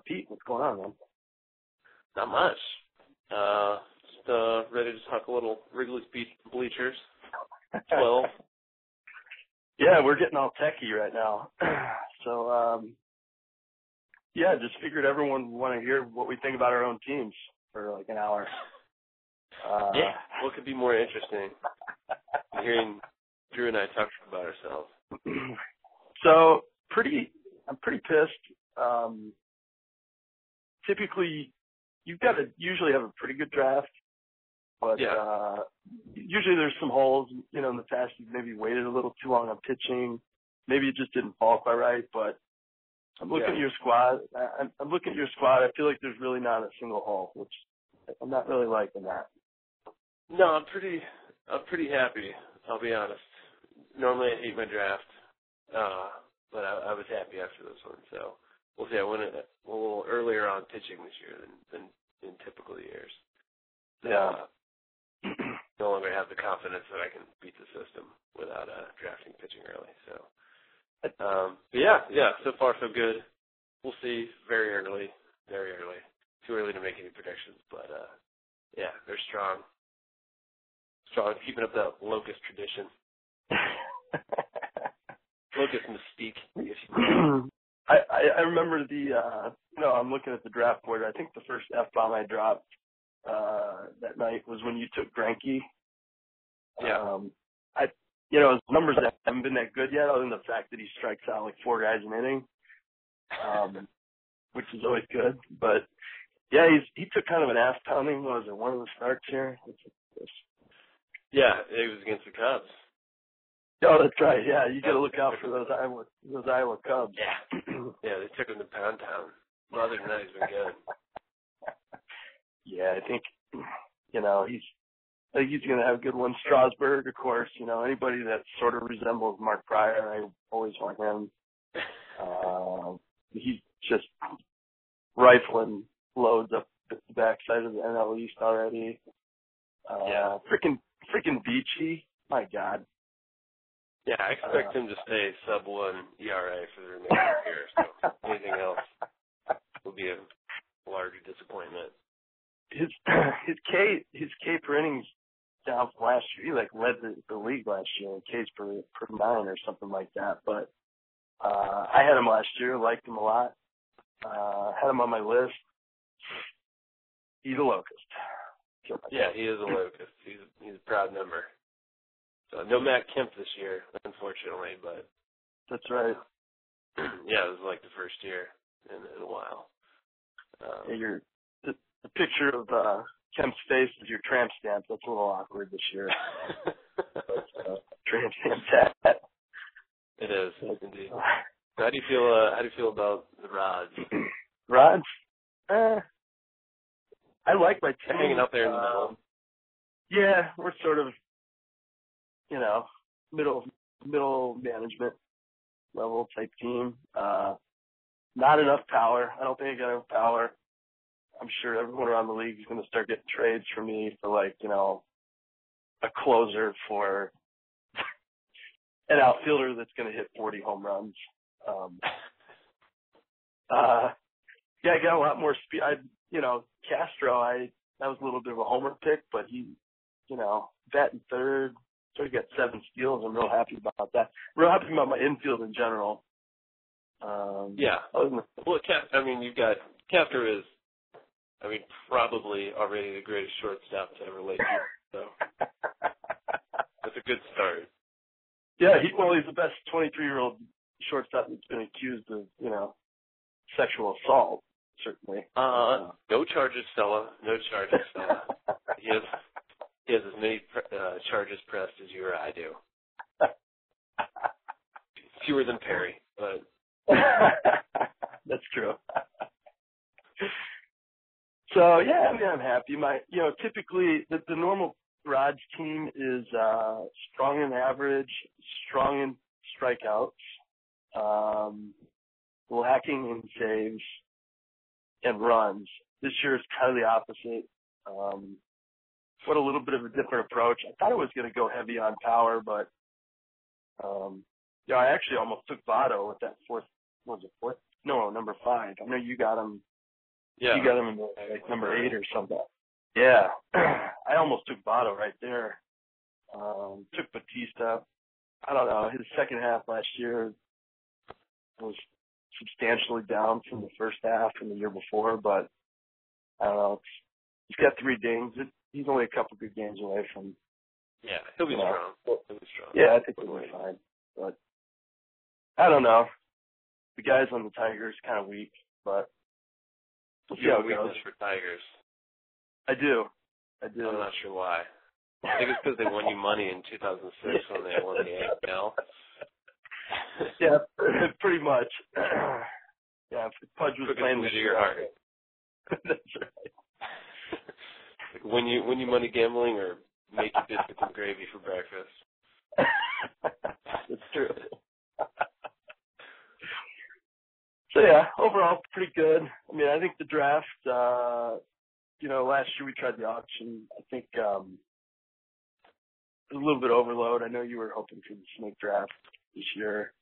Pete, what's going on, man? Not much. Just ready to talk a little Wrigley Bleachers. 12. Yeah, we're getting all techie right now. So, yeah, just figured everyone would want to hear what we think about our own teams for like an hour. Yeah, what could be more interesting than hearing Drew and I talk about ourselves? So, I'm pretty pissed. Typically, you've got to usually have a pretty good draft, but usually there's some holes. You know, in the past you've maybe waited a little too long on pitching. Maybe it just didn't fall quite right. But I'm looking at your squad. I'm looking at your squad. I feel like there's really not a single hole, which I'm not really liking that. No, I'm pretty happy. I'll be honest. Normally I hate my draft, but I was happy after this one. So we'll see. I went a little earlier on pitching this year than in typical years. Yeah. No longer have the confidence that I can beat the system without drafting pitching early. So, but yeah. So far so good. We'll see. Very early. Too early to make any predictions, but yeah, they're strong. Keeping up that Locust tradition. Locust mystique, if you will. I remember I'm looking at the draft board. I think the first F-bomb I dropped that night was when you took Greinke. Yeah. His numbers haven't been that good yet, other than the fact that he strikes out like 4 guys an inning, which is always good. But yeah, he took kind of an ass pounding. What was it, one of the starts here? Yeah, it was against the Cubs. Oh, that's right. Yeah, you got to look out for those Iowa Cubs. Yeah. Yeah, they took him to Pound Town. Well, other than that, he's been good. Yeah, I think he's going to have a good one. Strasburg, of course. Anybody that sort of resembles Mark Pryor, I always want him. He's just rifling loads up the backside of the NL East already. Freaking Beachy. My God. Yeah, I expect him to stay sub-1 ERA for the remainder of the year. So anything else will be a larger disappointment. His K per innings down from last year. He led the league last year in Ks per 9 or something like that. But I had him last year. Liked him a lot. Had him on my list. He's a Locust. Yeah, he is a Locust. He's a proud member. So no Matt Kemp this year, unfortunately, but that's right. Yeah, it was like the first year in a while. The picture of Kemp's face is your tramp stamp. That's a little awkward this year. Tramp stamp hat. It is indeed. How do you feel about the Rods? Rods? I like my team. Hanging up there in the middle. Yeah, we're sort of, middle management level type team. Not enough power. I don't think I got enough power. I'm sure everyone around the league is going to start getting trades for me for a closer for an outfielder that's going to hit 40 home runs. Yeah, I got a lot more speed. Castro, that was a little bit of a homer pick, but he, batting third, so he got 7 steals. I'm real happy about that. Real happy about my infield in general. Yeah. Well, you've got Castro is, probably already the greatest shortstop to ever lay here. So that's a good start. Yeah, he's the best 23-year-old shortstop that's been accused of, sexual assault. Certainly. No charges, Stella. No charges, Stella. He has as many charges pressed as you or I do. Fewer than Perry, but that's true. So yeah, I'm happy. Typically the normal Rods team is strong in average, strong in strikeouts, lacking in saves and runs. This year is kind of the opposite. What a little bit of a different approach. I thought it was going to go heavy on power, but I actually almost took Votto with that number 5. I know you got him. Yeah. You got him in like number 8 or something. Yeah. I almost took Votto right there. Took Batista. I don't know. His second half last year was substantially down from the first half from the year before, but I don't know. He's got 3 dings. He's only a couple good games away from. Yeah, he'll be strong. He'll be strong. Yeah, I think he'll be fine. But I don't know. The guys on the Tigers kind of weak, but we'll see how it goes. For Tigers. I do. I'm not sure why. I think it's because they won you money in 2006 when they won the AL. Yeah, pretty much. Yeah, if Pudge was playing this year. That's right. Like win you money gambling or make you biscuits and gravy for breakfast. That's true. So yeah, overall pretty good. I mean, I think the draft, last year we tried the auction. I think it was a little bit overload. I know you were hoping for the snake draft this year.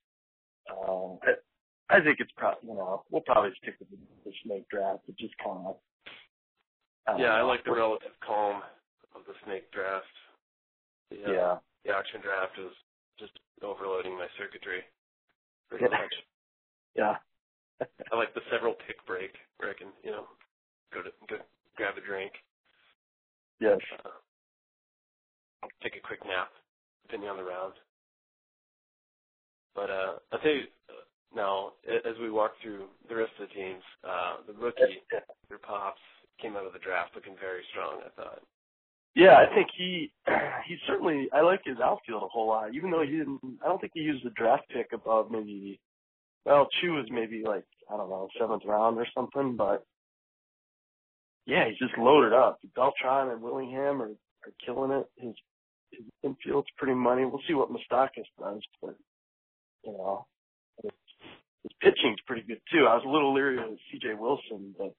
I think it's probably, we'll probably stick with the snake draft. It just kind of. I like the relative calm of the snake draft. The auction draft is just overloading my circuitry pretty much. Yeah. I like the several pick break where I can, go grab a drink. Yes. Take a quick nap, depending on the round. But I'll tell you now, as we walk through the rest of the teams, the rookie, their Pops, came out of the draft looking very strong, I thought. Yeah, I think he certainly, I like his outfield a whole lot, even though I don't think he used the draft pick above maybe, Chu was maybe like, I don't know, 7th round or something, but yeah, he's just loaded up. Beltran and Willingham are killing it. His infield's pretty money. We'll see what Moustakas does, but, his pitching's pretty good too. I was a little leery of C.J. Wilson, but,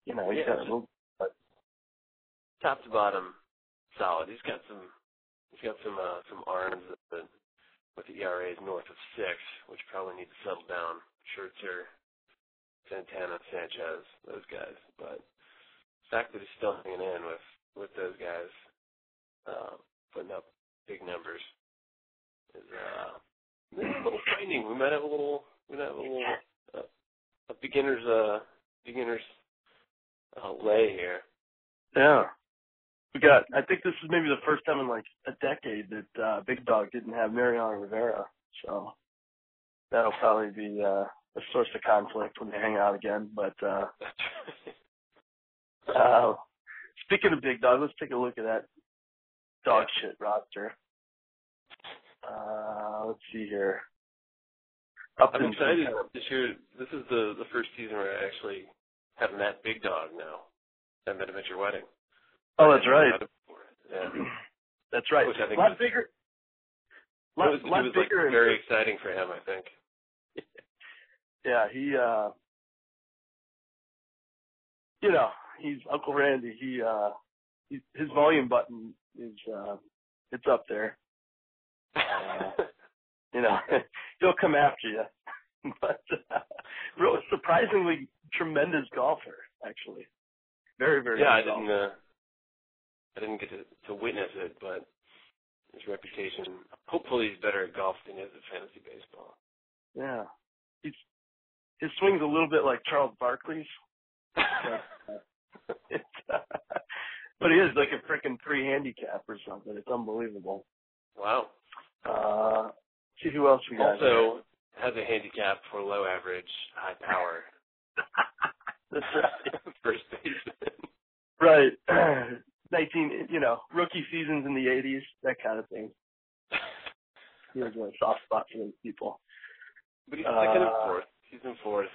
he's got a little. Top to bottom, solid. He's got some arms with the ERAs north of 6, which probably need to settle down. Scherzer, Santana, Sanchez, those guys. But the fact that he's still hanging in with those guys, putting up big numbers, is a little frightening. We might have a beginner's lay here. Yeah. I think this is maybe the first time in like a decade that Big Dog didn't have Mariano Rivera. So that'll probably be a source of conflict when they hang out again. But speaking of Big Dog, let's take a look at that dog shit roster. Let's see here. I'm excited this year. This is the first season where I actually have met Big Dog now. I met him at your wedding. Oh, that's right. Yeah. That's right. Which I think a lot bigger. It was bigger, very exciting for him, I think. Yeah, he's Uncle Randy. His volume button is it's up there. He'll come after you. But real surprisingly tremendous golfer, actually. Very, very good golfer. I didn't get to witness it, but his reputation, hopefully he's better at golf than he is at fantasy baseball. Yeah. His swing's a little bit like Charles Barkley's. But he is like a freaking 3 handicap or something. It's unbelievable. Wow. See who else we got. Also has a handicap for low average, high power. That's right. First baseman. Right. Rookie seasons in the 80s, that kind of thing. He has a soft spot for those people. But he's second and fourth. He's in fourth.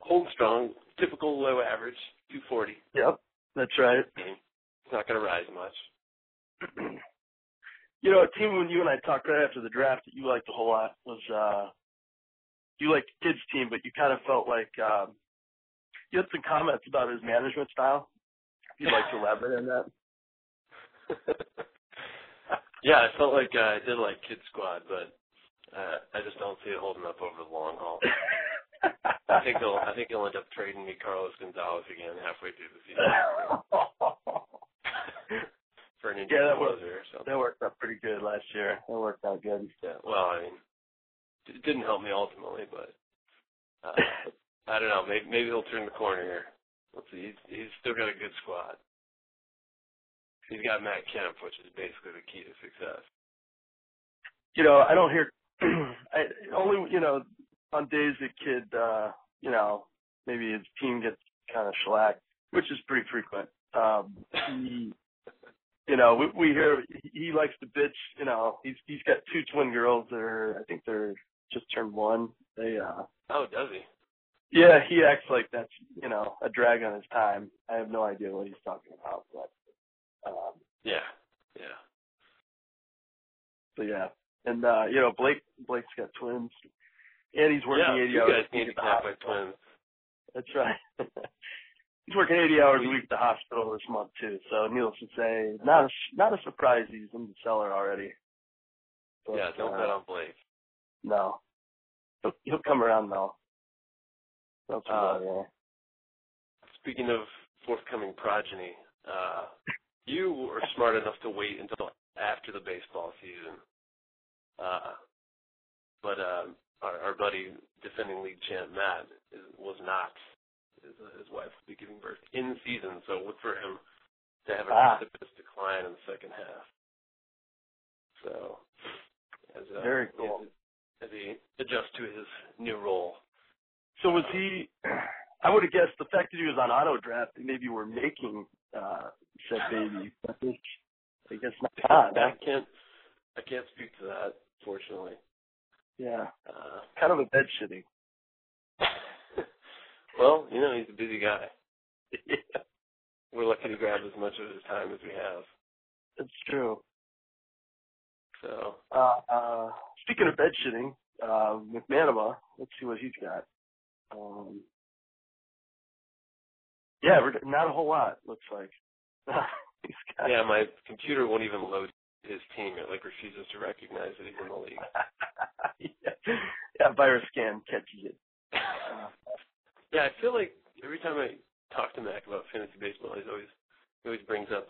Holding strong, typical low average, 240. Yep, that's right. He's not going to rise much. A team when you and I talked right after the draft that you liked a whole lot was you liked the kids team, but you kind of felt like you had some comments about his management style. If you'd like to elaborate on that. Yeah, I felt like I did like Kid Squad, but I just don't see it holding up over the long haul. I think he'll end up trading me Carlos Gonzalez again halfway through the season for an injured closer or something. That worked out pretty good last year. That worked out good. Yeah. Well, I mean, it didn't help me ultimately, but I don't know. Maybe he'll turn the corner here. Let's see. He's still got a good squad. He's got Matt Kemp, which is basically the key to success. I don't hear only on days that kid, maybe his team gets kind of shellacked, which is pretty frequent. We hear he likes to bitch. He's got 2 twin girls that I think they're just turned 1. Oh, does he? Yeah, he acts like that's a drag on his time. I have no idea what he's talking about, but yeah. So yeah, and Blake's got twins, and he's working 80 hours. You guys need to cap by twins. That's right. He's working 80 hours a week at the hospital this month too. So needless to say, not a surprise he's in the cellar already. But, yeah, don't bet on Blake. No, he'll come around though. Speaking of forthcoming progeny, you were smart enough to wait until after the baseball season. But our buddy, defending league champ Matt, was not. His wife will be giving birth in season, so look for him to have a precipitous decline in the second half. So, very cool. As he adjusts to his new role. So was he? I would have guessed the fact that he was on auto draft, maybe we're making said baby. I guess not. I can't speak to that, fortunately. Yeah. Kind of a bed shitting. Well, he's a busy guy. Yeah. We're lucky to grab as much of his time as we have. That's true. So. Speaking of bed shitting, McManama, let's see what he's got. Yeah, not a whole lot, looks like. Yeah, my computer won't even load his team. It refuses to recognize that he's in the league. Yeah, virus scan catches it. Yeah, I feel like every time I talk to Mac about fantasy baseball, he always brings up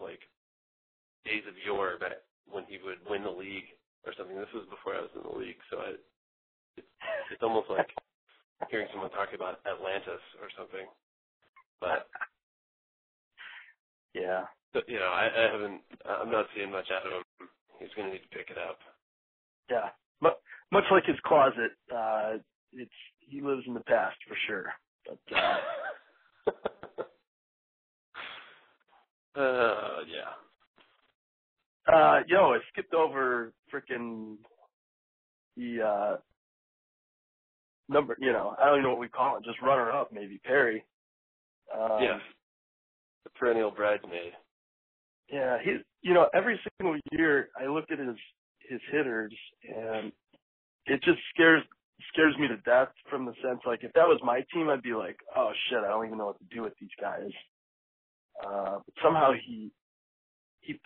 days of yore back when he would win the league or something. This was before I was in the league, so it's almost like hearing someone talk about Atlantis or something. But yeah, but, I'm not seeing much out of him. He's going to need to pick it up. Yeah, much like his closet, he lives in the past for sure. But yeah. I skipped over frickin' the number. I don't even know what we call it. Just runner up, maybe Perry. Yeah. The perennial bridesmaid. Yeah, every single year I look at his hitters, and it just scares me to death from the sense, if that was my team, I'd be like, oh shit, I don't even know what to do with these guys. But somehow he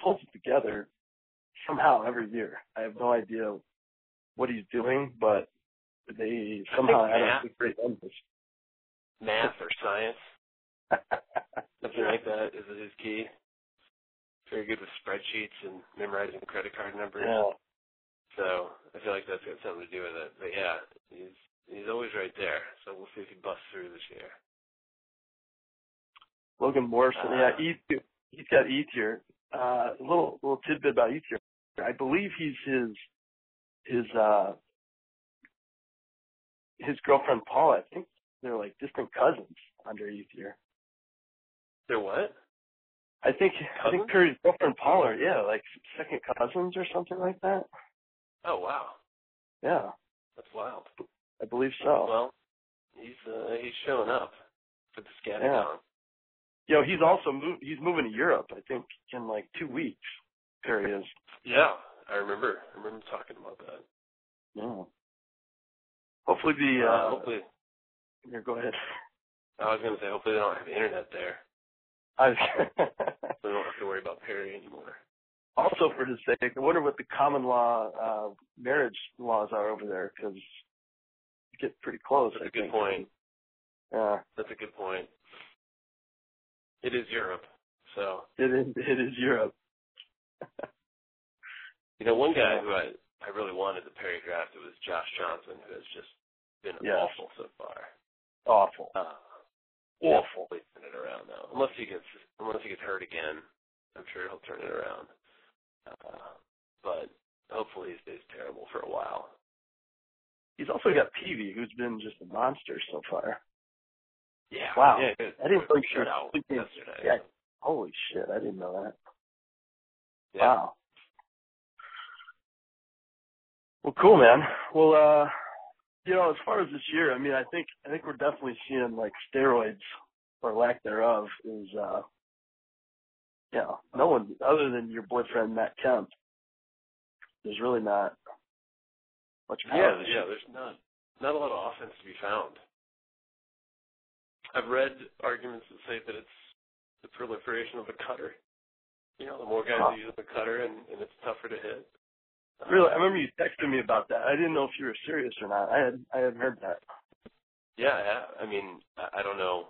pulls it together somehow every year. I have no idea what he's doing, but they somehow add up great numbers. Math or science. Something like that is his key. Very good with spreadsheets and memorizing credit card numbers. Yeah. So I feel like that's got something to do with it. But yeah, he's always right there. So we'll see if he busts through this year. Logan Morrison, he's got E-tier. A little tidbit about E-tier. I believe he's his girlfriend Paula. I think they're distant cousins under E-tier. They're what? I think Curry's girlfriend Paula, second cousins or something like that. Oh wow. Yeah. That's wild. I believe so. Well, he's showing up for the Scatterdown. Yeah. He's also he's moving to Europe, I think, in 2 weeks. Perry is. Yeah, I remember talking about that. Yeah. Hopefully hopefully. Here, go ahead. I was going to say, hopefully they don't have internet there. I So we don't have to worry about Perry anymore. also for his sake, I wonder what the common law marriage laws are over there, because you get pretty close. That's a good point. Yeah. That's a good point. It is Europe, so. It is Europe. One guy who I really wanted the Perry draft, it was Josh Johnson, who has just been awful so far. Awful. Awful. He'll turn it around now, unless he gets hurt again. I'm sure he'll turn it around. But hopefully he stays terrible for a while. He's also got Peavy, who's been just a monster so far. Yeah. Wow. Yeah, I didn't think shut out yesterday. Yeah. Holy shit, I didn't know that. Yeah. Wow. Well, cool, man. Well, as far as this year, I mean, I think we're definitely seeing like steroids or lack thereof is, no one other than your boyfriend Matt Kemp. There's really not much power. Yeah. There's not a lot of offense to be found. I've read arguments that say that it's the proliferation of the cutter. The more guys that use the cutter, and it's tougher to hit. Really, I remember you texted me about that. I didn't know if you were serious or not. I had heard that. Yeah. I mean, I don't know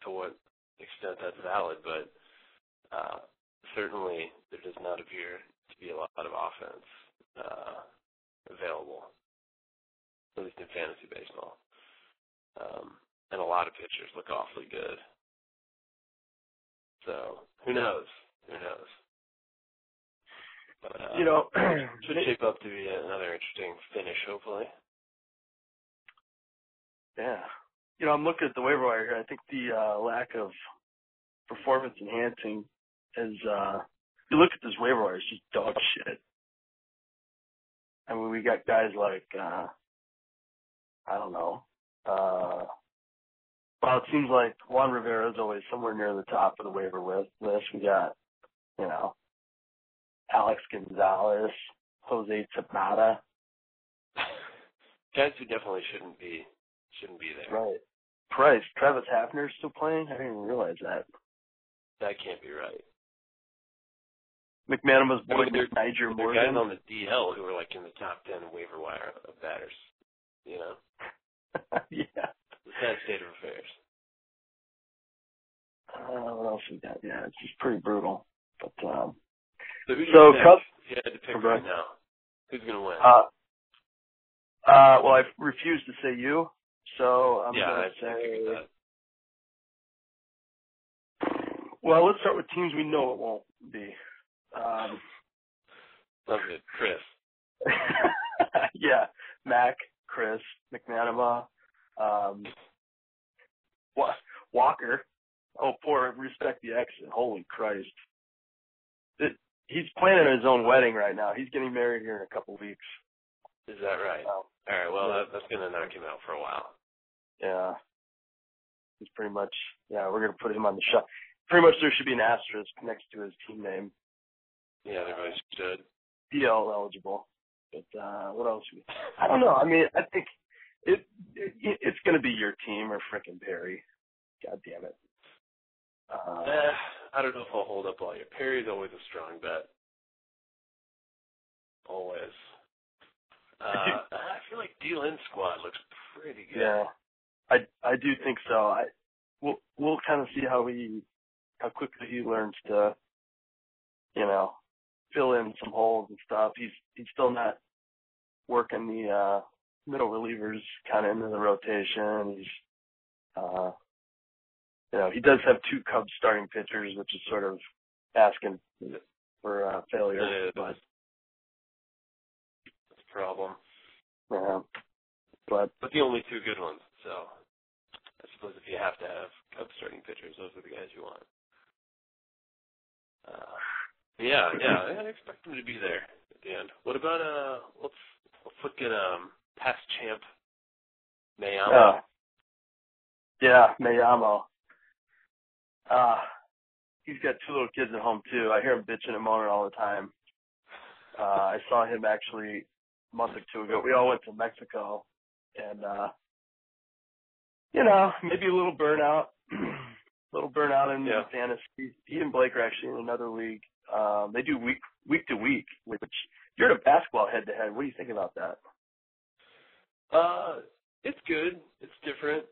to what extent that's valid, but certainly there does not appear to be a lot of offense available, at least in fantasy baseball. And a lot of pitchers look awfully good. So who knows? But, should shape up to be another interesting finish, hopefully. Yeah. I'm looking at the waiver wire here. I think the lack of performance enhancing is, you look at this waiver wire, it's just dog shit. I mean, we got guys like, I don't know. Well, it seems like Juan Rivera is always somewhere near the top of the waiver list. We got, Alex Gonzalez, Jose Tabata. Guys who definitely shouldn't be there. Right. Price. Travis Hafner's still playing? I didn't even realize that. That can't be right. McManaman's boy, Niger Morgan. There are guys on the DL who are like in the top 10 waiver wire of batters. Yeah. The sad state of affairs. What else we got? Yeah, it's just pretty brutal. But so Cubs, if you had to pick right now, who's going to win? Well, I refuse to say you, so I'm going to say. Well, let's start with teams we know it won't be. Love it, Chris. Yeah, Mac, Chris, McManama, Walker. Oh, poor respect the exit. Holy Christ. He's planning his own wedding right now. He's getting married here in a couple weeks. Is that right? All right, well, that's going to knock him out for a while. Yeah. He's pretty much, we're going to put him on the shot. Pretty much there should be an asterisk next to his team name. Yeah, there really should. DL eligible. But what else? I don't know. I mean, I think it's going to be your team or frickin' Perry. God damn it. I don't know if I'll hold up all year. Perry's always a strong bet. Always. I feel like D-Lin's squad looks pretty good. Yeah, I do think so. We'll kind of see how quickly he learns to, fill in some holes and stuff. He's still not working the middle relievers kind of into the rotation. He's he does have two Cubs starting pitchers, which is sort of asking for failure. Yeah, but that's a problem. Yeah, but the only two good ones. So I suppose if you have to have Cubs starting pitchers, those are the guys you want. Yeah, I expect them to be there at the end. What about let's look at past champ Mayamo. Yeah, Mayamo. He's got two little kids at home too. I hear him bitching and moaning all the time. I saw him actually a month or two ago. We all went to Mexico, and maybe a little burnout, in fantasy. He and Blake are actually in another league. They do week to week, which you're in a basketball head-to-head. What do you think about that? It's good. It's different.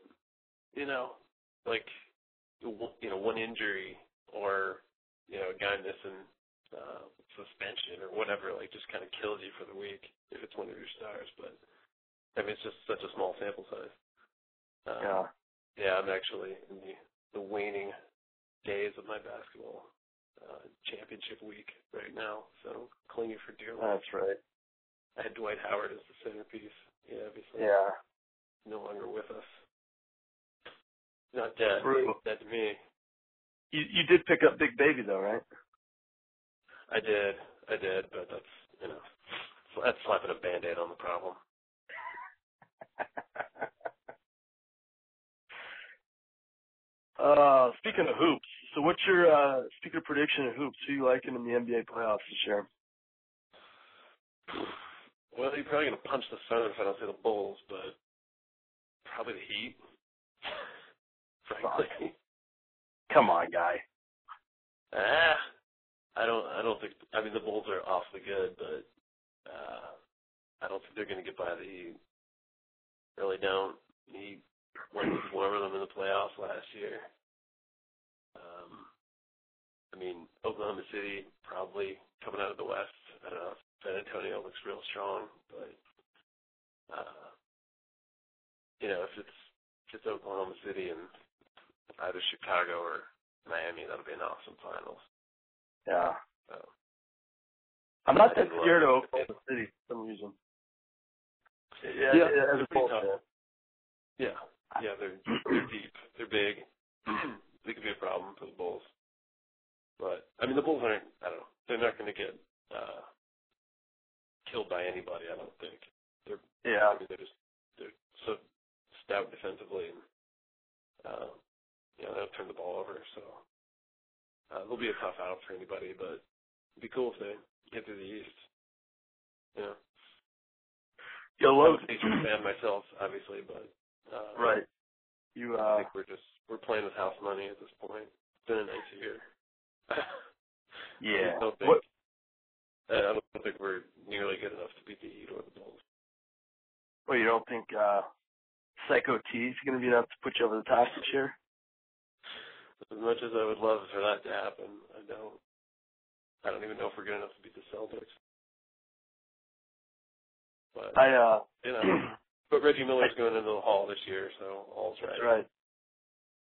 One injury or, a guy missing suspension or whatever, just kind of kills you for the week if it's one of your stars. But, it's just such a small sample size. Yeah, I'm actually in the waning days of my basketball championship week right now, so clinging for dear life. That's right. I had Dwight Howard as the centerpiece. Yeah, obviously. Yeah. No longer with us. Not dead. True. Dead to me. You did pick up Big Baby though, right? I did, but that's that's slapping a Band-Aid on the problem. Speaking of hoops, so what's your speaking of prediction of hoops? Who you liking in the NBA playoffs this year? Well, you're probably gonna punch the Suns if I don't say the Bulls, but probably the Heat. Frankly. Come on, guy. I don't think. The Bulls are awfully good, but I don't think they're going to get by the Heat. Really don't. He went over them in the playoffs last year. Oklahoma City probably coming out of the West. I don't know. San Antonio looks real strong, but if it's Oklahoma City and either Chicago or Miami, that'll be an awesome finals. Yeah. So, I'm not that scared of Oklahoma City for some reason. Yeah, as a Bulls fan. Yeah, they're deep. They're big. They could be a problem for the Bulls. But, the Bulls aren't, I don't know, they're not going to get killed by anybody, I don't think. They're so stout defensively and, they'll turn the ball over, so they'll be a tough out for anybody, but it'd be cool if they get through the East. I'm a Pacers fan myself, obviously, but right. I think we're playing with house money at this point. It's been a nice year. Yeah. I don't think we're nearly good enough to beat the Heat or the Bulls. Well, you don't think Psycho T is going to be enough to put you over the top this year? As much as I would love for that to happen, I don't even know if we're good enough to beat the Celtics. But but Reggie Miller's going into the Hall this year, so all's right. Right.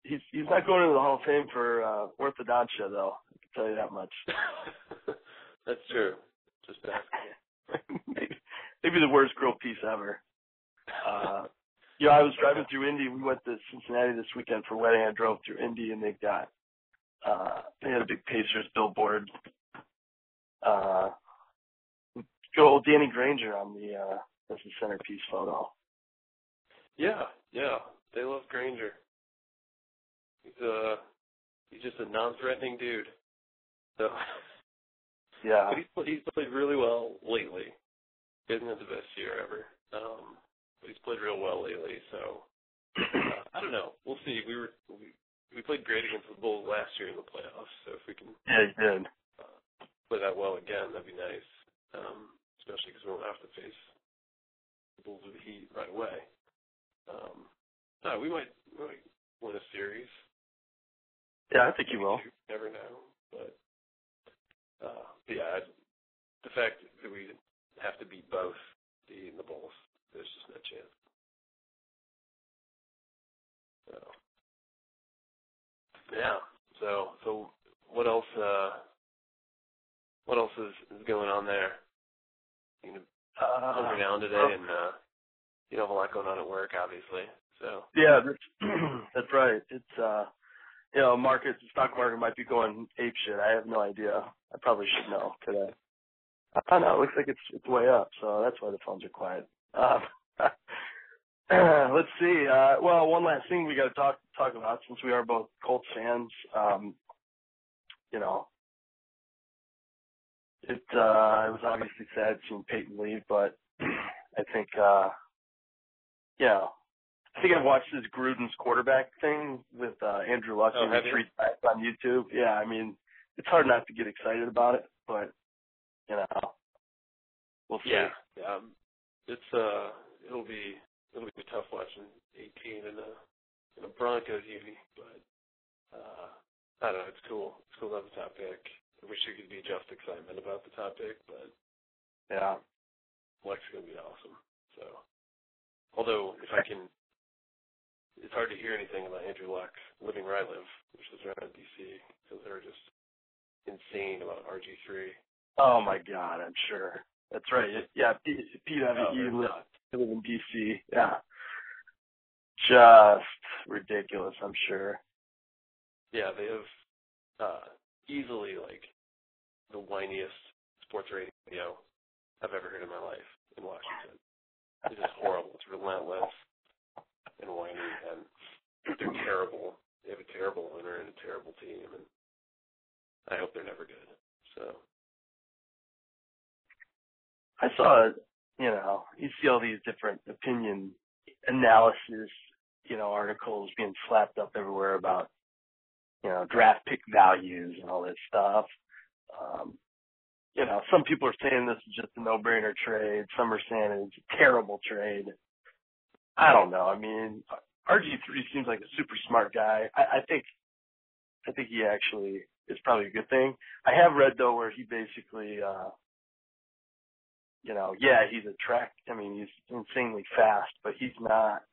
He's not going into the Hall of Fame for orthodontia, though. I can tell you that much. That's true. Just basketball. maybe the worst grilled piece ever. I was driving through Indy. We went to Cincinnati this weekend for a wedding. I drove through Indy, and they had a big Pacers billboard. Good old Danny Granger on as the centerpiece photo. Yeah, they love Granger. He's just a non-threatening dude. So yeah, but he's played really well lately. He hasn't had the best year ever, but he's played real well lately. So I don't know. We'll see. We played great against the Bulls last year in the playoffs. So if we can you did play that well again, that'd be nice. Especially because we won't have to face the Bulls with the Heat right away. We might win a series. Yeah, I think you will. You never know, but the fact that we have to beat both the Heat and the Bulls, there's just no chance. So yeah. So what else? What else is going on there? Hunker down today, and you have a lot going on at work, obviously. So yeah, that's right. It's the stock market might be going apeshit. I have no idea. I probably should know today. I don't know. It looks like it's way up, so that's why the phones are quiet. Let's see. One last thing we got to talk about, since we are both Colts fans. It was obviously sad seeing Peyton leave, but I think I've watched this Gruden's quarterback thing with Andrew Luck and 3 times on YouTube. Yeah, it's hard not to get excited about it, but you know, we'll see. Yeah. It'll be tough watching 18 in a Broncos uni, but I don't know. It's cool. It's cool to have the top pick. I wish there could be just excitement about the top pick, but yeah, Luck's gonna be awesome. So, although if I can, it's hard to hear anything about Andrew Luck living where I live, which is around DC, because they're just insane about RG3. Oh my God, I'm sure. That's right. Yeah, Pete, you live in DC. Yeah, just ridiculous. I'm sure. Yeah, they have easily like the whiniest sports radio I've ever heard in my life in Washington. It's just horrible. It's relentless and whiny, and they're terrible. They have a terrible owner and a terrible team, and I hope they're never good. So I saw, you see all these different opinion analysis, articles being slapped up everywhere about, draft pick values and all this stuff. Some people are saying this is just a no-brainer trade. Some are saying it's a terrible trade. I don't know. I mean, RG3 seems like a super smart guy. I think he actually is probably a good thing. I have read though where he basically, he's he's insanely fast, but he's not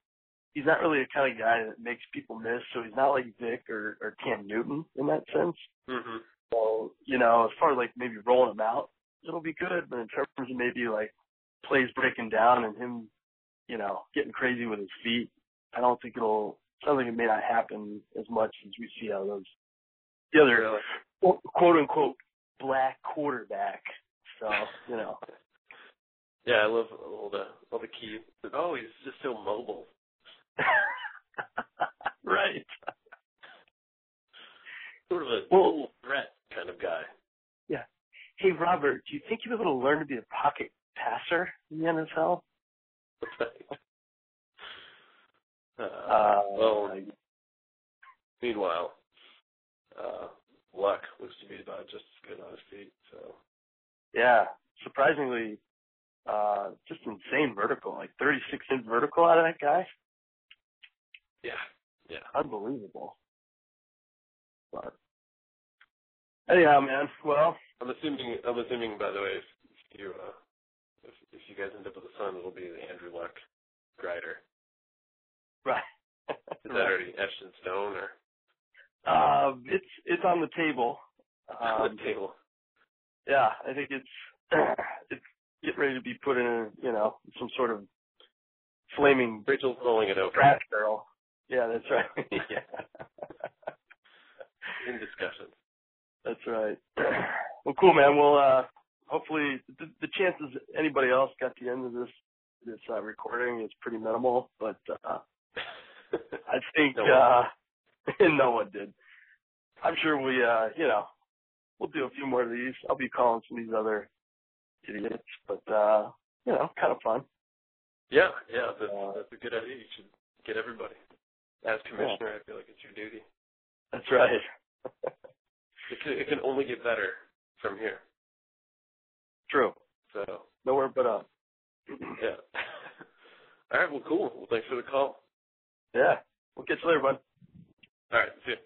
really the kind of guy that makes people miss. So he's not like Vic or Cam Newton in that sense. Mm-hmm. So, as far as like maybe rolling him out, it'll be good. But in terms of maybe like plays breaking down and him, getting crazy with his feet, I don't think sounds like it may not happen as much as we see out of the other quote unquote black quarterback. So, Yeah, I love all the key. Oh, he's just so mobile. Right. Sort of a dual threat kind of guy. Yeah. Hey, Robert, do you think you'll be able to learn to be a pocket passer in the NFL? Meanwhile, Luck looks to be about just as good on his feet. So. Yeah, surprisingly, just insane vertical, like 36-inch vertical out of that guy. Yeah. Unbelievable. But anyhow, man. Well, I'm assuming. By the way, if you guys end up with a son, it'll be the Andrew Luck grider. Right. Is that already etched in stone, or? It's on the table. On the table. Yeah, I think it's getting ready to be put in, some sort of flaming. Rachel's rolling it over. Trash barrel. Yeah, that's right. Yeah. In discussion. That's right. Well, cool, man. Well, hopefully the chances anybody else got the end of this recording is pretty minimal, but I think no one did. I'm sure we'll do a few more of these. I'll be calling some of these other idiots, but kind of fun. Yeah, that's a good idea. You should get everybody. As commissioner, I feel like it's your duty. That's right. It can only get better from here. True. So nowhere but up. Yeah. All right. Well, cool. Well, thanks for the call. Yeah. We'll catch you later, bud. All right. See you.